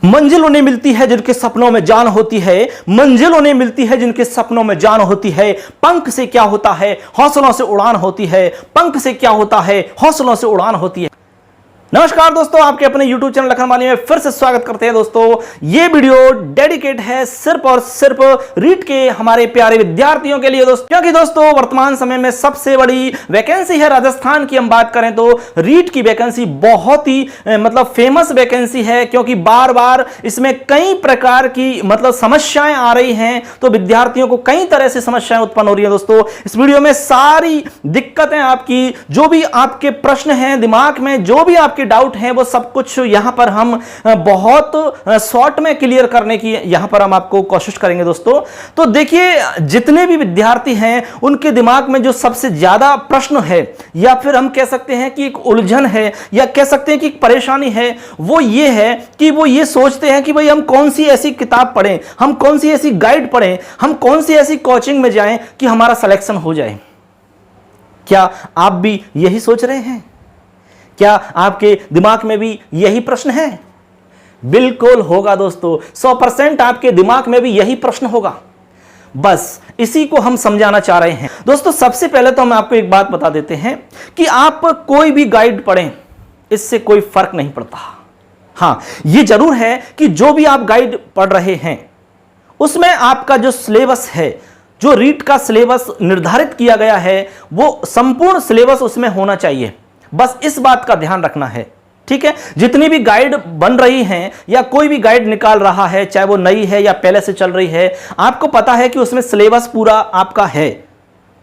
मंजिल उन्हें मिलती है जिनके सपनों में जान होती है, मंजिल उन्हें मिलती है जिनके सपनों में जान होती है। पंख से क्या होता है, हौसलों से उड़ान होती है। पंख से क्या होता है, हौसलों से उड़ान होती है। नमस्कार दोस्तों, आपके अपने YouTube चैनल लखन वाणी में फिर से स्वागत करते हैं। दोस्तों, ये वीडियो डेडिकेट है सिर्फ और सिर्फ रीट के हमारे प्यारे विद्यार्थियों के लिए दोस्तों, क्योंकि दोस्तों वर्तमान समय में सबसे बड़ी वैकेंसी है राजस्थान की। हम बात करें तो रीट की वैकेंसी बहुत ही फेमस वैकेंसी है, क्योंकि बार बार इसमें कई प्रकार की समस्याएं आ रही हैं, तो विद्यार्थियों को कई तरह से समस्याएं उत्पन्न हो रही है। दोस्तों, इस वीडियो में सारी दिक्कतें आपकी, जो भी आपके प्रश्न हैं दिमाग में, जो भी के डाउट हैं, वो सब कुछ यहां पर हम बहुत शॉर्ट में क्लियर करने की यहां पर हम आपको कोशिश करेंगे। दोस्तों, तो देखिए, जितने भी विद्यार्थी हैं उनके दिमाग में जो सबसे ज्यादा प्रश्न है, या फिर हम कह सकते हैं कि एक उलझन है, या कह सकते हैं कि एक परेशानी है, वो ये है कि वो ये सोचते हैं कि भाई हम कौन सी ऐसी किताब पढ़ें, हम कौन सी ऐसी गाइड पढ़ें, हम कौन सी ऐसी कोचिंग में जाएं कि हमारा सिलेक्शन हो जाए। क्या आप भी यही सोच रहे हैं? क्या आपके दिमाग में भी यही प्रश्न है? बिल्कुल होगा दोस्तों, 100% आपके दिमाग में भी यही प्रश्न होगा। बस इसी को हम समझाना चाह रहे हैं। दोस्तों, सबसे पहले तो हम आपको एक बात बता देते हैं कि आप कोई भी गाइड पढ़ें, इससे कोई फर्क नहीं पड़ता। हां, यह जरूर है कि जो भी आप गाइड पढ़ रहे हैं उसमें आपका जो सिलेबस है, जो रीट का सिलेबस निर्धारित किया गया है, वो संपूर्ण सिलेबस उसमें होना चाहिए। बस इस बात का ध्यान रखना है, ठीक है। जितनी भी गाइड बन रही हैं या कोई भी गाइड निकाल रहा है, चाहे वो नई है या पहले से चल रही है, आपको पता है कि उसमें सिलेबस पूरा आपका है,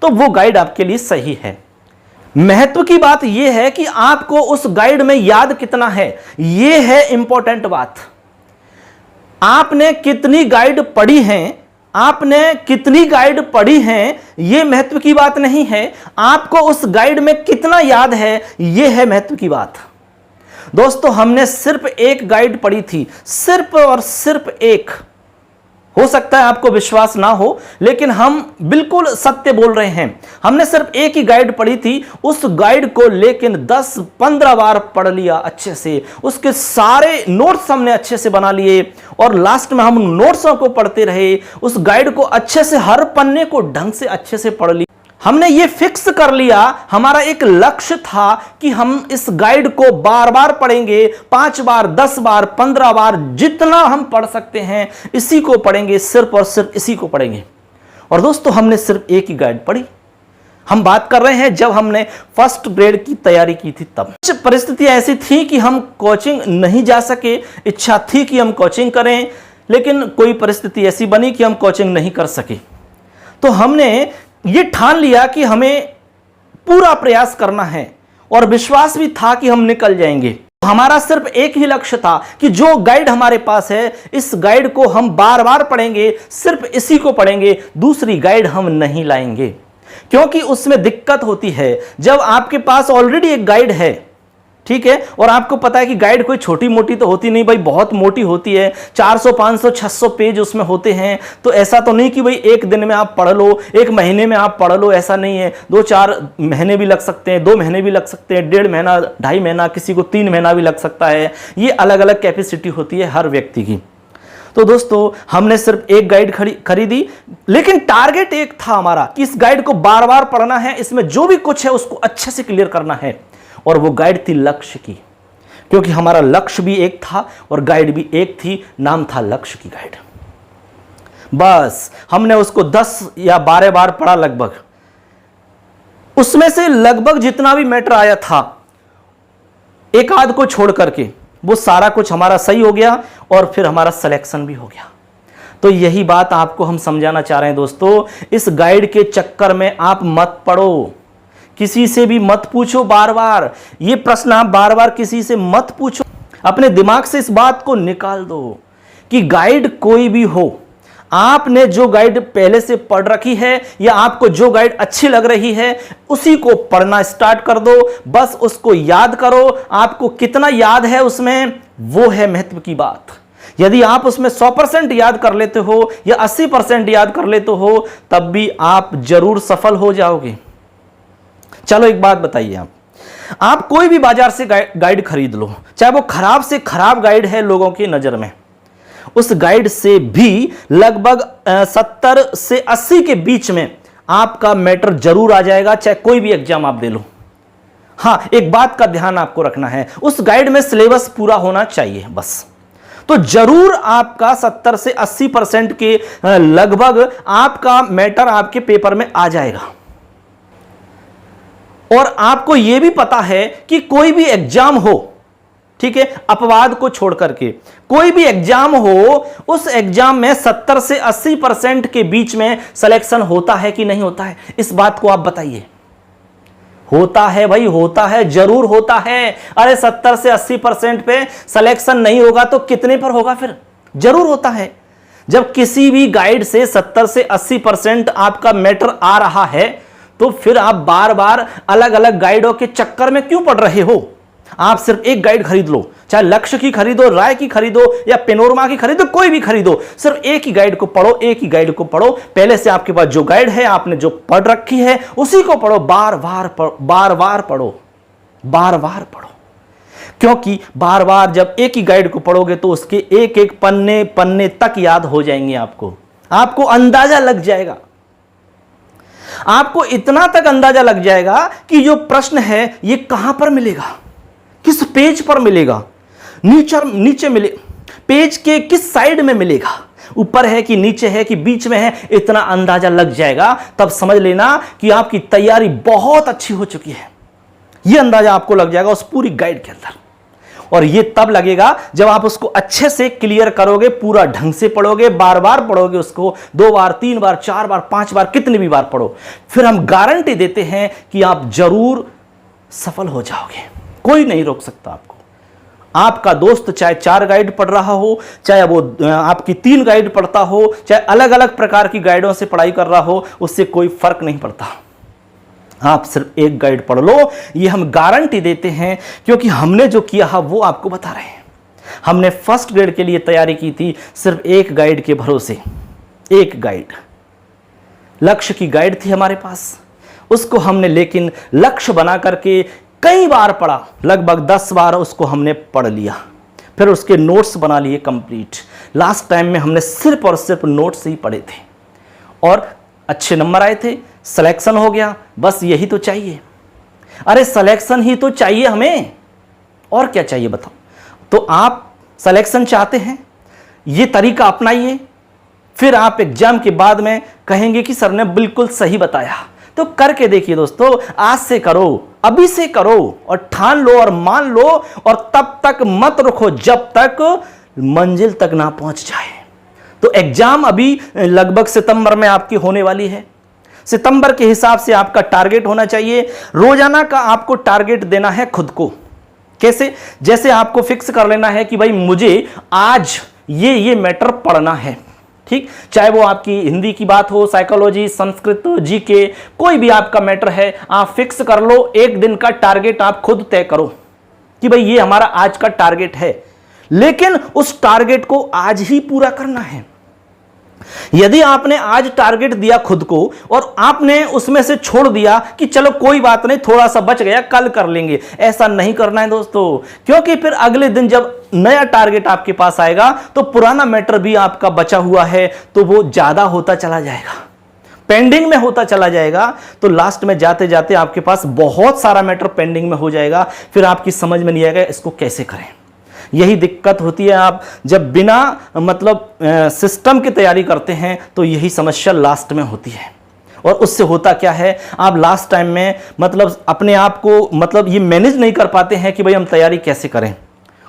तो वो गाइड आपके लिए सही है। महत्व की बात यह है कि आपको उस गाइड में याद कितना है, यह है इंपॉर्टेंट बात। आपने कितनी गाइड पढ़ी हैं, आपने कितनी गाइड पढ़ी हैं, यह महत्व की बात नहीं है। आपको उस गाइड में कितना याद है, यह है महत्व की बात। दोस्तों, हमने सिर्फ एक गाइड पढ़ी थी, सिर्फ और सिर्फ एक। हो सकता है आपको विश्वास ना हो, लेकिन हम बिल्कुल सत्य बोल रहे हैं। हमने सिर्फ एक ही गाइड पढ़ी थी। उस गाइड को लेकिन 10-15 बार पढ़ लिया अच्छे से, उसके सारे नोट्स हमने अच्छे से बना लिए, और लास्ट में हम नोट्सों को पढ़ते रहे। उस गाइड को अच्छे से, हर पन्ने को ढंग से अच्छे से पढ़ लिया। हमने ये फिक्स कर लिया, हमारा एक लक्ष्य था कि हम इस गाइड को बार बार पढ़ेंगे, 5 बार, 10 बार, 15 बार, जितना हम पढ़ सकते हैं इसी को पढ़ेंगे, सिर्फ और सिर्फ इसी को पढ़ेंगे। और दोस्तों, हमने सिर्फ एक ही गाइड पढ़ी। हम बात कर रहे हैं जब हमने फर्स्ट ग्रेड की तैयारी की थी तब। कुछ परिस्थितियां ऐसी थी कि हम कोचिंग नहीं जा सके, इच्छा थी कि हम कोचिंग करें, लेकिन कोई परिस्थिति ऐसी बनी कि हम कोचिंग नहीं कर सके। तो हमने ये ठान लिया कि हमें पूरा प्रयास करना है, और विश्वास भी था कि हम निकल जाएंगे। हमारा सिर्फ एक ही लक्ष्य था कि जो गाइड हमारे पास है, इस गाइड को हम बार बार पढ़ेंगे, सिर्फ इसी को पढ़ेंगे, दूसरी गाइड हम नहीं लाएंगे। क्योंकि उसमें दिक्कत होती है जब आपके पास ऑलरेडी एक गाइड है, ठीक है, और आपको पता है कि गाइड कोई छोटी मोटी तो होती नहीं भाई, बहुत मोटी होती है, 400, 500, 600 पेज उसमें होते हैं। तो ऐसा तो नहीं कि भाई एक दिन में आप पढ़ लो, एक महीने में आप पढ़ लो, ऐसा नहीं है। 2-4 महीने भी लग सकते हैं, 2 महीने भी लग सकते हैं, 1.5 महीना, 2.5 महीना, किसी को 3 महीना भी लग सकता है। ये अलग अलग कैपेसिटी होती है हर व्यक्ति की। तो दोस्तों, हमने सिर्फ एक गाइड खरीदी, लेकिन टारगेट एक था हमारा कि इस गाइड को बार बार पढ़ना है, इसमें जो भी कुछ है उसको अच्छे से क्लियर करना है। और वो गाइड थी लक्ष्य की, क्योंकि हमारा लक्ष्य भी एक था और गाइड भी एक थी, नाम था लक्ष्य की गाइड। बस हमने उसको 10 या 12 बार पढ़ा लगभग। उसमें से लगभग जितना भी मैटर आया था, एक आध को छोड़ करके, वो सारा कुछ हमारा सही हो गया, और फिर हमारा सिलेक्शन भी हो गया। तो यही बात आपको हम समझाना चाह रहे हैं। दोस्तों, इस गाइड के चक्कर में आप मत पड़ो, किसी से भी मत पूछो बार बार ये प्रश्न, आप बार बार किसी से मत पूछो। अपने दिमाग से इस बात को निकाल दो कि गाइड कोई भी हो, आपने जो गाइड पहले से पढ़ रखी है या आपको जो गाइड अच्छी लग रही है, उसी को पढ़ना स्टार्ट कर दो। बस उसको याद करो। आपको कितना याद है उसमें, वो है महत्व की बात। यदि आप उसमें 100% याद कर लेते हो या 80% याद कर लेते हो, तब भी आप जरूर सफल हो जाओगे। चलो एक बात बताइए, आप कोई भी बाजार से गाइड खरीद लो, चाहे वो खराब से खराब गाइड है लोगों की नजर में, उस गाइड से भी लगभग 70 से 80 के बीच में आपका मैटर जरूर आ जाएगा, चाहे कोई भी एग्जाम आप दे लो। हां, एक बात का ध्यान आपको रखना है, उस गाइड में सिलेबस पूरा होना चाहिए बस। तो जरूर आपका 70 से 80% के लगभग आपका मैटर आपके पेपर में आ जाएगा। और आपको यह भी पता है कि कोई भी एग्जाम हो, ठीक है, अपवाद को छोड़ करके कोई भी एग्जाम हो, उस एग्जाम में 70 से 80% के बीच में सिलेक्शन होता है कि नहीं होता है? इस बात को आप बताइए। होता है भाई, होता है, जरूर होता है। अरे 70 से 80% पे सिलेक्शन नहीं होगा तो कितने पर होगा? फिर जरूर होता है। जब किसी भी गाइड से 70 से 80% आपका मैटर आ रहा है तो फिर आप बार बार अलग अलग गाइडों के चक्कर में क्यों पड़ रहे हो? आप सिर्फ एक गाइड खरीद लो, चाहे लक्ष्य की खरीदो, राय की खरीदो या पेनोरमा की खरीदो, कोई भी खरीदो, सिर्फ एक ही गाइड को पढ़ो, एक ही गाइड को पढ़ो। पहले से आपके पास जो गाइड है, आपने जो पढ़ रखी है, उसी को पढ़ो, बार बार पढ़ो, बार बार पढ़ो, बार बार पढ़ो। क्योंकि बार बार जब एक ही गाइड को पढ़ोगे तो उसके एक एक पन्ने पन्ने तक याद हो जाएंगे। आपको अंदाजा लग जाएगा, आपको इतना तक अंदाजा लग जाएगा कि जो प्रश्न है ये कहां पर मिलेगा, किस पेज पर मिलेगा, नीचे मिले, पेज के किस साइड में मिलेगा, ऊपर है कि नीचे है कि बीच में है, इतना अंदाजा लग जाएगा। तब समझ लेना कि आपकी तैयारी बहुत अच्छी हो चुकी है। यह अंदाजा आपको लग जाएगा उस पूरी गाइड के अंदर। और यह तब लगेगा जब आप उसको अच्छे से क्लियर करोगे, पूरा ढंग से पढ़ोगे, बार बार पढ़ोगे उसको, 2 बार, 3 बार, 4 बार, 5 बार, कितनी भी बार पढ़ो। फिर हम गारंटी देते हैं कि आप जरूर सफल हो जाओगे। कोई नहीं रोक सकता आपको। आपका दोस्त चाहे 4 गाइड पढ़ रहा हो, चाहे वो आपकी 3 गाइड पढ़ता हो, चाहे अलग अलग प्रकार की गाइडों से पढ़ाई कर रहा हो, उससे कोई फर्क नहीं पड़ता। आप सिर्फ एक गाइड पढ़ लो, ये हम गारंटी देते हैं, क्योंकि हमने जो किया है वो आपको बता रहे हैं। हमने फर्स्ट ग्रेड के लिए तैयारी की थी सिर्फ एक गाइड के भरोसे। एक गाइड, लक्ष्य की गाइड थी हमारे पास, उसको हमने लेकिन लक्ष्य बना करके कई बार पढ़ा, लगभग 10 बार उसको हमने पढ़ लिया। फिर उसके नोट्स बना लिए कंप्लीट। लास्ट टाइम में हमने सिर्फ और सिर्फ नोट्स ही पढ़े थे और अच्छे नंबर आए थे, सिलेक्शन हो गया। बस यही तो चाहिए। अरे सिलेक्शन ही तो चाहिए हमें, और क्या चाहिए बताओ? तो आप सिलेक्शन चाहते हैं, ये तरीका अपनाइए, फिर आप एग्जाम के बाद में कहेंगे कि सर ने बिल्कुल सही बताया। तो करके देखिए दोस्तों, आज से करो, अभी से करो और ठान लो और मान लो, और तब तक मत रुको जब तक मंजिल तक ना पहुंच जाए। तो एग्जाम अभी लगभग सितंबर में आपकी होने वाली है। सितंबर के हिसाब से आपका टारगेट होना चाहिए। रोजाना का आपको टारगेट देना है खुद को। कैसे? जैसे आपको फिक्स कर लेना है कि भाई मुझे आज ये मैटर पढ़ना है, ठीक? चाहे वो आपकी हिंदी की बात हो, साइकोलॉजी, संस्कृत, जीके, कोई भी आपका मैटर है, आप फिक्स कर लो। एक दिन का टारगेट आप खुद तय करो कि भाई ये हमारा आज का टारगेट है, लेकिन उस टारगेट को आज ही पूरा करना है। यदि आपने आज टारगेट दिया खुद को और आपने उसमें से छोड़ दिया कि चलो कोई बात नहीं, थोड़ा सा बच गया, कल कर लेंगे, ऐसा नहीं करना है दोस्तों। क्योंकि फिर अगले दिन जब नया टारगेट आपके पास आएगा तो पुराना मैटर भी आपका बचा हुआ है तो वो ज्यादा होता चला जाएगा, पेंडिंग में होता चला जाएगा। तो लास्ट में जाते जाते आपके पास बहुत सारा मैटर पेंडिंग में हो जाएगा। फिर आपकी समझ में नहीं आएगा इसको कैसे करें। यही दिक्कत होती है, आप जब बिना मतलब सिस्टम की तैयारी करते हैं तो यही समस्या लास्ट में होती है। और उससे होता क्या है, आप लास्ट टाइम में मतलब अपने आप को मतलब ये मैनेज नहीं कर पाते हैं कि भाई हम तैयारी कैसे करें।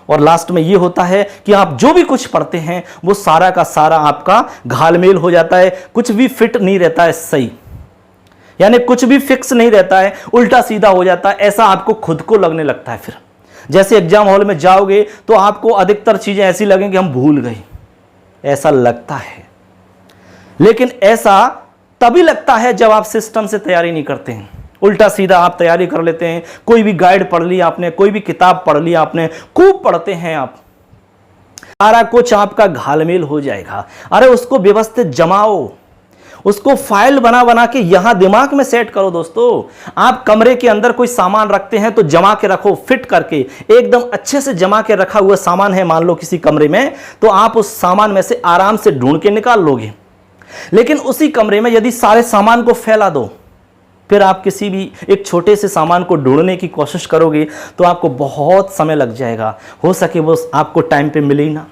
और लास्ट में ये होता है कि आप जो भी कुछ पढ़ते हैं वो सारा का सारा आपका घालमेल हो जाता है, कुछ भी फिट नहीं रहता है सही, यानी कुछ भी फिक्स नहीं रहता है, उल्टा सीधा हो जाता है। ऐसा आपको खुद को लगने लगता है। फिर जैसे एग्जाम हॉल में जाओगे तो आपको अधिकतर चीजें ऐसी लगेंगी कि हम भूल गए, ऐसा लगता है। लेकिन ऐसा तभी लगता है जब आप सिस्टम से तैयारी नहीं करते हैं, उल्टा सीधा आप तैयारी कर लेते हैं। कोई भी गाइड पढ़ ली आपने, कोई भी किताब पढ़ ली आपने, खूब पढ़ते हैं आप, सारा कुछ आपका घालमेल हो जाएगा। अरे उसको व्यवस्थित जमाओ, उसको फाइल बना बना के यहां दिमाग में सेट करो दोस्तों। आप कमरे के अंदर कोई सामान रखते हैं तो जमा के रखो, फिट करके एकदम अच्छे से जमा के रखा हुआ सामान है मान लो किसी कमरे में, तो आप उस सामान में से आराम से ढूंढ के निकाल लोगे। लेकिन उसी कमरे में यदि सारे सामान को फैला दो, फिर आप किसी भी एक छोटे से सामान को ढूंढने की कोशिश करोगे तो आपको बहुत समय लग जाएगा, हो सके वो आपको टाइम पे मिले ही ना।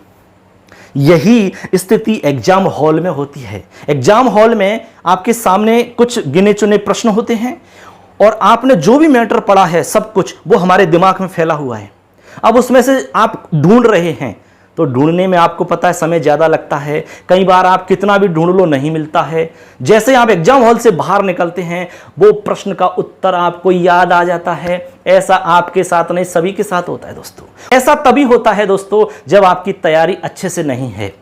यही स्थिति एग्जाम हॉल में होती है। एग्जाम हॉल में आपके सामने कुछ गिने चुने प्रश्न होते हैं और आपने जो भी मैटर पढ़ा है सब कुछ वो हमारे दिमाग में फैला हुआ है। अब उसमें से आप ढूंढ रहे हैं तो ढूंढने में आपको पता है समय ज़्यादा लगता है, कई बार आप कितना भी ढूंढ लो नहीं मिलता है। जैसे आप एग्जाम हॉल से बाहर निकलते हैं वो प्रश्न का उत्तर आपको याद आ जाता है। ऐसा आपके साथ नहीं, सभी के साथ होता है दोस्तों। ऐसा तभी होता है दोस्तों जब आपकी तैयारी अच्छे से नहीं है,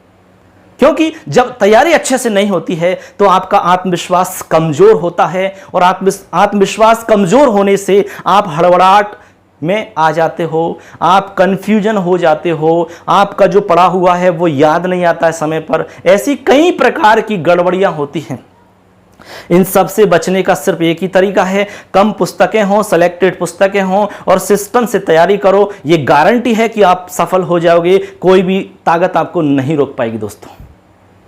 क्योंकि जब तैयारी अच्छे से नहीं होती है तो आपका आत्मविश्वास कमजोर होता है और आत्मविश्वास कमजोर होने से आप हड़बड़ाहट में आ जाते हो, आप कंफ्यूजन हो जाते हो, आपका जो पढ़ा हुआ है वो याद नहीं आता है समय पर। ऐसी कई प्रकार की गड़बड़ियां होती हैं। इन सब से बचने का सिर्फ एक ही तरीका है, कम पुस्तकें हों, सेलेक्टेड पुस्तकें हों और सिस्टम से तैयारी करो। ये गारंटी है कि आप सफल हो जाओगे, कोई भी ताकत आपको नहीं रोक पाएगी दोस्तों।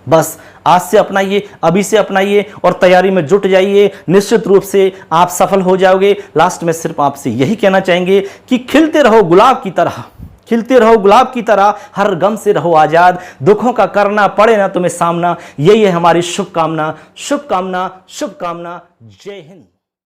बस आज से अपनाइए, अभी से अपनाइए और तैयारी में जुट जाइए, निश्चित रूप से आप सफल हो जाओगे। लास्ट में सिर्फ आपसे यही कहना चाहेंगे कि खिलते रहो गुलाब की तरह, खिलते रहो गुलाब की तरह, हर गम से रहो आजाद, दुखों का करना पड़े ना तुम्हें सामना, यही है हमारी शुभकामना। शुभकामना, शुभकामना। जय हिंद।